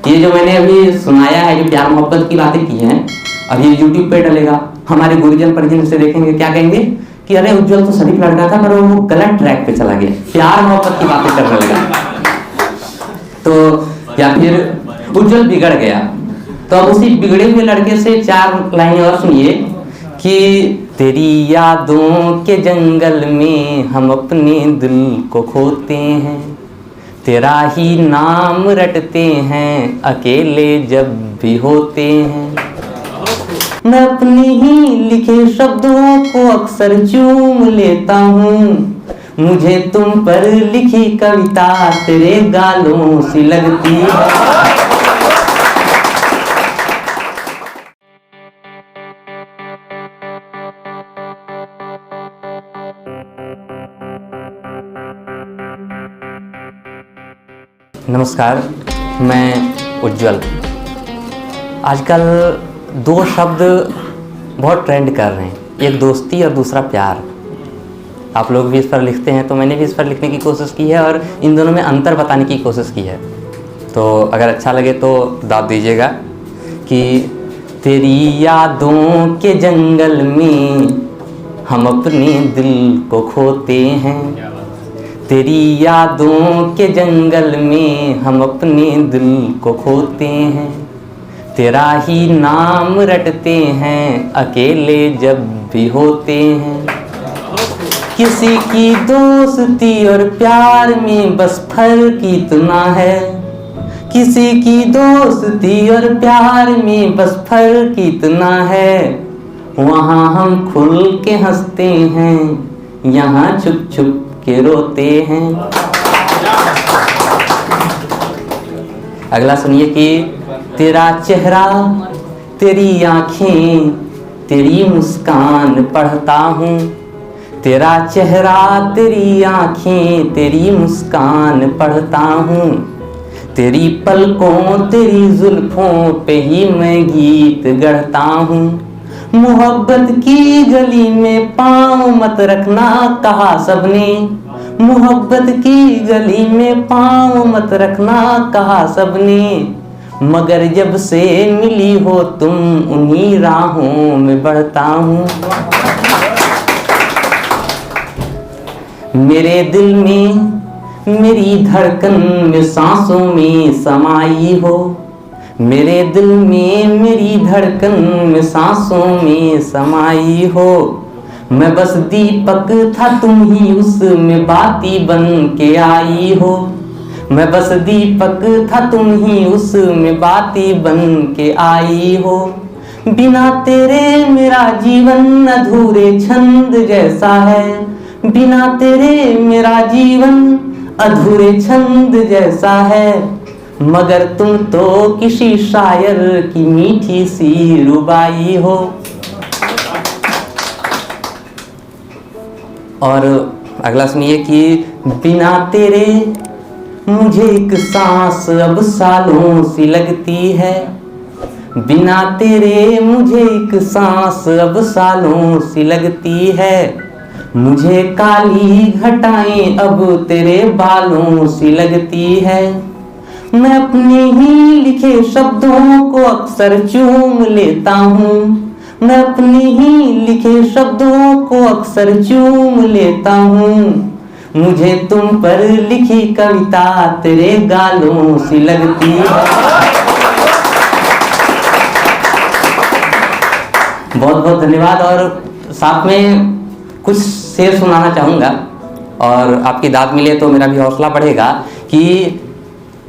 ये जो मैंने अभी सुनाया है, जो प्यार मोहब्बत की बातें की हैं, अब ये यूट्यूब पे डलेगा, हमारे गुरुजन परिजन से देखेंगे, क्या कहेंगे कि अरे उज्जवल तो शरीफ लड़का था पर वो गलत ट्रैक पे चला गया, प्यार मोहब्बत की बातें करने लगा, तो या फिर उज्जवल बिगड़ गया। तो अब उसी बिगड़े हुए लड़के से 4 लाइनें और सुनिए कि तेरी यादों के जंगल में हम अपने दिल को खोते हैं, तेरा ही नाम रटते हैं अकेले जब भी होते हैं। मैं अपने ही लिखे शब्दों को अक्सर चूम लेता हूँ, मुझे तुम पर लिखी कविता तेरे गालों सी लगती है। नमस्कार, मैं उज्जवल। आजकल 2 शब्द बहुत ट्रेंड कर रहे हैं, एक दोस्ती और दूसरा प्यार। आप लोग भी इस पर लिखते हैं, तो मैंने भी इस पर लिखने की कोशिश की है और इन दोनों में अंतर बताने की कोशिश की है। तो अगर अच्छा लगे तो दाद दीजिएगा कि तेरी यादों के जंगल में हम अपने दिल को खोते हैं, तेरी यादों के जंगल में हम अपने दिल को खोते हैं, तेरा ही नाम रटते हैं अकेले जब भी होते हैं। किसी की दोस्ती और प्यार में बस फर्क इतना है, किसी की दोस्ती और प्यार में बस फर्क इतना है, वहाँ हम खुल के हंसते हैं, यहाँ छुप छुप के रोते हैं। अगला सुनिए कि तेरा चेहरा, तेरी आँखें, तेरी मुस्कान पढ़ता हूँ, तेरा चेहरा, तेरी आँखें, तेरी मुस्कान पढ़ता हूँ, तेरी पलकों, तेरी जुल्फों पे ही मैं गीत गढ़ता हूँ। मोहब्बत की गली में पाँव मत रखना कहा सबने, मोहब्बत की गली में पाँव मत रखना कहा सबने, मगर जब से मिली हो तुम उन्हीं राहों में बढ़ता हूँ। मेरे दिल में, मेरी धड़कन में, सांसों में समाई हो, मेरे दिल में, मेरी धड़कन में, सांसों में समाई हो। मैं बस दीपक था, तुम ही उसमें बाती बन के आई हो, मैं बस दीपक था, तुम ही उसमें बाती बन के आई हो। बिना तेरे मेरा जीवन अधूरे छंद जैसा है, बिना तेरे मेरा जीवन अधूरे छंद जैसा है, मगर तुम तो किसी शायर की मीठी सी रुबाई हो। और अगला सुनिए कि बिना तेरे मुझे एक सांस अब सालों सी लगती है, बिना तेरे मुझे एक सांस अब सालों सी लगती है, मुझे काली घटाएं अब तेरे बालों सी लगती है। मैं अपने ही लिखे शब्दों को अक्सर चूम लेता हूँ, मैं अपने ही लिखे शब्दों को अक्सर चूम लेता हूँ, मुझे तुम पर लिखी कविता तेरे गालों सी लगती है। बहुत बहुत धन्यवाद। और साथ में कुछ शेर सुनाना चाहूँगा और आपकी दाद मिले तो मेरा भी हौसला बढ़ेगा कि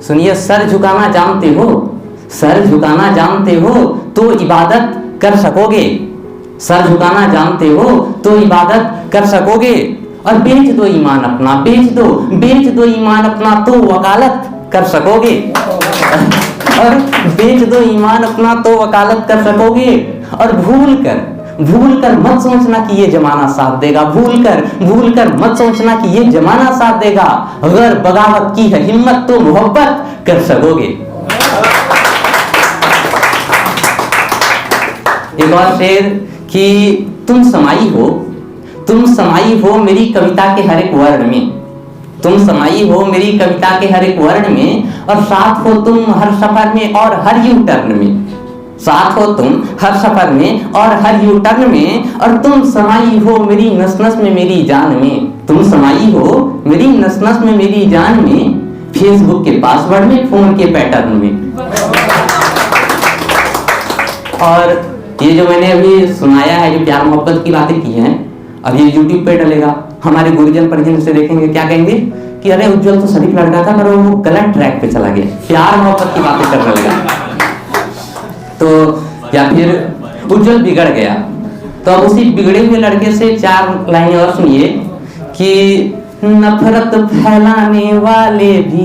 सुनिए। सर झुकाना जानते हो, सर झुकाना जानते हो तो इबादत कर सकोगे, सर झुकाना जानते हो तो इबादत कर सकोगे, और बेच दो ईमान अपना, बेच दो ईमान अपना तो वकालत कर सकोगे, और बेच दो ईमान अपना तो वकालत कर सकोगे। और भूल कर मत सोचना कि ये जमाना साथ देगा, भूल कर मत सोचना कि ये जमाना साथ देगा, अगर बगावत की है हिम्मत तो मोहब्बत कर सकोगे। एक और शेर कि तुम समाई हो मेरी कविता के हर एक वर्ण में, तुम समाई हो मेरी कविता के हर एक वर्ण में, और साथ हो तुम हर सफर में और हर यू टर्न में। साथ हो तुम हर सफर में और हर यू टर्न में, और तुम समाई हो मेरी नस नस में मेरी जान में। तुम समाई हो मेरी नस नस में मेरी जान में, फेसबुक के पासवर्ड में, फोन के पैटर्न में। और ये जो मैंने अभी सुनाया है, जो प्यार मोहब्बत की बातें की हैं, अब ये YouTube पे डलेगा। हमारे गुरुजन परिजन से देखेंगे, क्या कहेंगे कि अरे उज्जवल तो शरीफ लड़का था पर वो गलत ट्रैक पे चला गया, प्यार मोहब्बत की बातें करने लगा। तो या फिर उज्जवल बिगड़ गया। तो अब उसी बिगड़े हुए लड़के से 4 लाइनें और सुनिए कि नफरत फैलाने वाले भी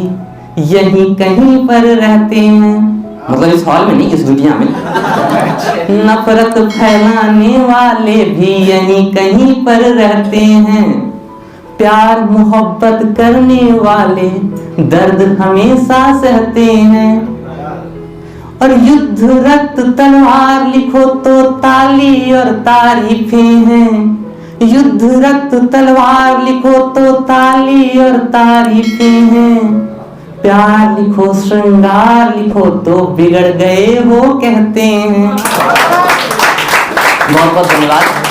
यहीं कहीं पर रहते हैं, मतलब इस हॉल में नहीं, इस दुनिया में। नफरत फैलाने वाले भी यहीं कहीं पर रहते हैं, प्यार मोहब्बत करने वाले दर्द हमेशा सहते हैं। और युद्ध रक्त तलवार लिखो तो ताली और तारीफें हैं, युद्ध रक्त तलवार लिखो तो ताली और तारीफें हैं, प्यार लिखो श्रृंगार लिखो तो बिगड़ गए वो कहते हैं। बहुत बहुत धन्यवाद।